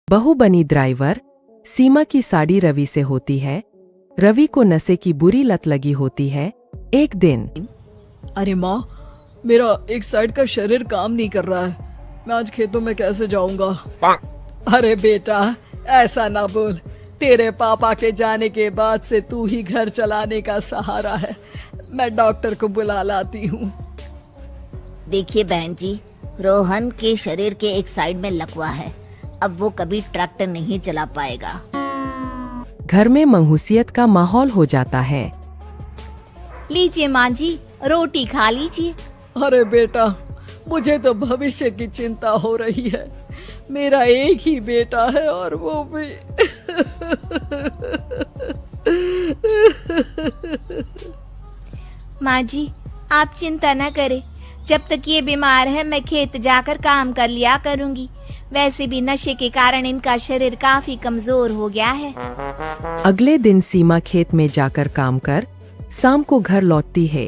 बहू बनी ड्राइवर। सीमा की साड़ी रवि से होती है। रवि को नशे की बुरी लत लगी होती है। एक दिन अरे माँ, मेरा एक साइड का शरीर काम नहीं कर रहा है। मैं आज खेतों में कैसे जाऊंगा? अरे बेटा, ऐसा ना बोल। तेरे पापा के जाने के बाद से तू ही घर चलाने का सहारा है। मैं डॉक्टर को बुला लाती हूँ। देखिए बहन जी, रोहन के शरीर के एक साइड में लकवा है। अब वो कभी ट्रैक्टर नहीं चला पाएगा। घर में मंहूसियत का माहौल हो जाता है। लीजिए माँ जी, रोटी खा लीजिए। अरे बेटा, मुझे तो भविष्य की चिंता हो रही है। मेरा एक ही बेटा है और वो भी माँ जी, आप चिंता न करें। जब तक ये बीमार है मैं खेत जाकर काम कर लिया करूँगी। वैसे भी नशे के कारण इनका शरीर काफी कमजोर हो गया है। अगले दिन सीमा खेत में जाकर काम कर शाम को घर लौटती है।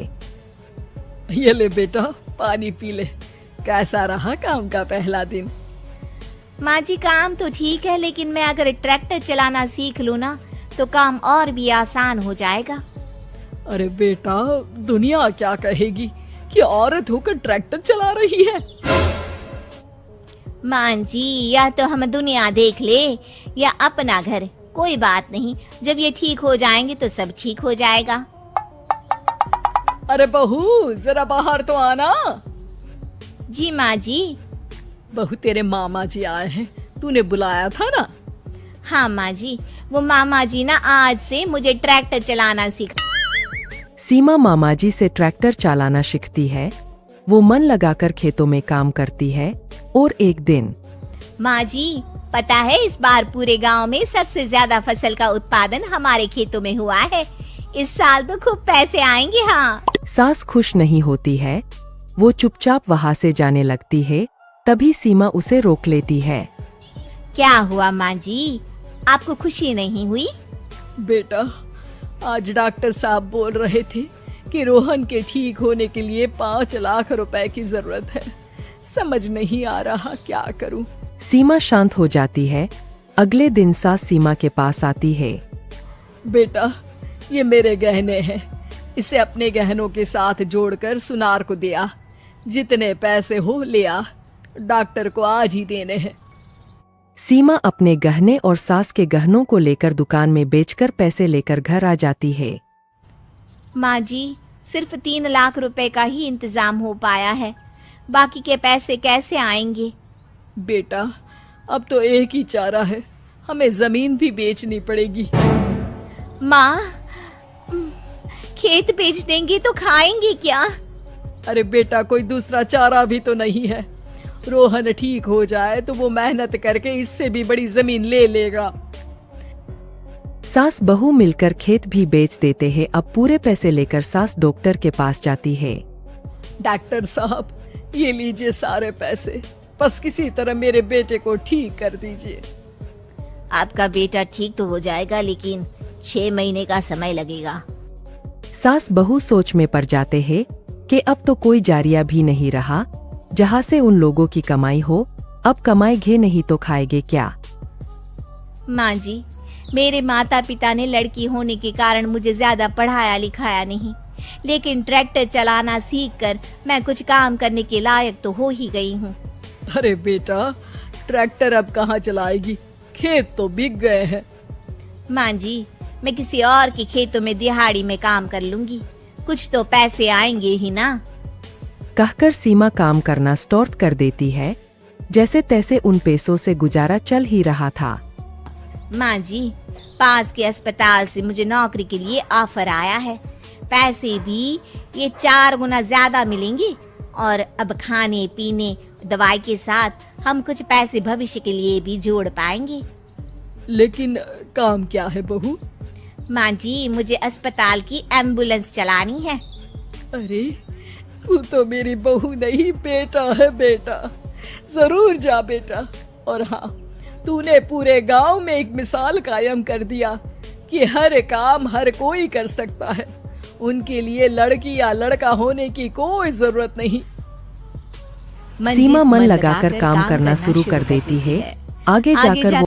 ये ले बेटा, पानी पी ले। कैसा रहा काम का पहला दिन? माँ जी, काम तो ठीक है, लेकिन मैं अगर ट्रैक्टर चलाना सीख लूँ ना तो काम और भी आसान हो जाएगा। अरे बेटा, दुनिया क्या कहेगी कि औरत होकर ट्रैक्टर चला रही है। माँ जी, या तो हम दुनिया देख ले या अपना घर, कोई बात नहीं। जब ये ठीक हो जाएंगे तो सब ठीक हो जाएगा। अरे बहू, जरा बाहर तो आना। जी माँ जी। बहू, तेरे मामा जी आए हैं, तूने बुलाया था ना? हाँ माँ जी, वो मामा जी ना आज से मुझे ट्रैक्टर चलाना सिखा। सीमा मामाजी से ट्रैक्टर चलाना सीखती है। वो मन लगाकर खेतों में काम करती है। और एक दिन माँ जी, पता है इस बार पूरे गांव में सबसे ज्यादा फसल का उत्पादन हमारे खेतों में हुआ है। इस साल तो खूब पैसे आएंगे। हाँ। सास खुश नहीं होती है। वो चुपचाप वहाँ से जाने लगती है। तभी सीमा उसे रोक लेती है। क्या हुआ माँ जी, आपको खुशी नहीं हुई? बेटा, आज डॉक्टर साहब बोल रहे थे कि रोहन के ठीक होने के लिए 5 लाख रुपए की जरूरत है। समझ नहीं आ रहा क्या करूं। सीमा शांत हो जाती है। अगले दिन सास सीमा के पास आती है। बेटा, ये मेरे गहने हैं। इसे अपने गहनों के साथ जोड़कर सुनार को दिया। जितने पैसे हो ले आ। डॉक्टर को आज ही देने हैं। सीमा अपने गहने और सास के गहनों को लेकर दुकान में बेचकर पैसे लेकर घर आ जाती है। माँ जी, सिर्फ 3 लाख रुपए का ही इंतजाम हो पाया है। बाकी के पैसे कैसे आएंगे? बेटा, अब तो एक ही चारा है, हमें जमीन भी बेचनी पड़ेगी। माँ, खेत बेच देंगे तो खाएंगे क्या? अरे बेटा, कोई दूसरा चारा भी तो नहीं है। रोहन ठीक हो जाए तो वो मेहनत करके इससे भी बड़ी जमीन ले लेगा। सास बहू मिलकर खेत भी बेच देते हैं। अब पूरे पैसे लेकर सास डॉक्टर के पास जाती है। डॉक्टर साहब, ये लीजिए सारे पैसे। बस किसी तरह मेरे बेटे को ठीक कर दीजिए। आपका बेटा ठीक तो हो जाएगा, लेकिन 6 महीने का समय लगेगा। सास बहू सोच में पड़ जाते हैं कि अब तो कोई जारिया भी नहीं रहा जहाँ से उन लोगों की कमाई हो। अब कमाएंगे नहीं तो खाएंगे क्या? माँ जी, मेरे माता पिता ने लड़की होने के कारण मुझे ज्यादा पढ़ाया लिखाया नहीं, लेकिन ट्रैक्टर चलाना सीखकर मैं कुछ काम करने के लायक तो हो ही गई हूँ। अरे बेटा, ट्रैक्टर अब कहाँ चलाएगी? खेत तो बिक गए हैं। माँ जी, मैं किसी और के खेतों में दिहाड़ी में काम कर लूंगी। कुछ तो पैसे आएंगे ही ना। कहकर सीमा काम करना स्टार्ट कर देती है। जैसे तैसे उन पैसों से गुजारा चल ही रहा था। माँ जी, पास के अस्पताल से मुझे नौकरी के लिए ऑफर आया है। पैसे भी ये 4 गुना ज्यादा मिलेंगे और अब खाने पीने दवाई के साथ हम कुछ पैसे भविष्य के लिए भी जोड़ पाएंगे। लेकिन काम क्या है बहू? माँ जी, मुझे अस्पताल की एम्बुलेंस चलानी है। अरे, तू तो मेरी बहू नहीं, बेटा है। बेटा, जरूर जा बेटा। और हाँ, तूने पूरे गांव में एक मिसाल कायम कर दिया कि हर काम हर कोई कर सकता है। उनके लिए लड़की या लड़का होने की कोई जरूरत नहीं। सीमा मन लगाकर काम करना शुरू कर देती है। आगे जाकर वो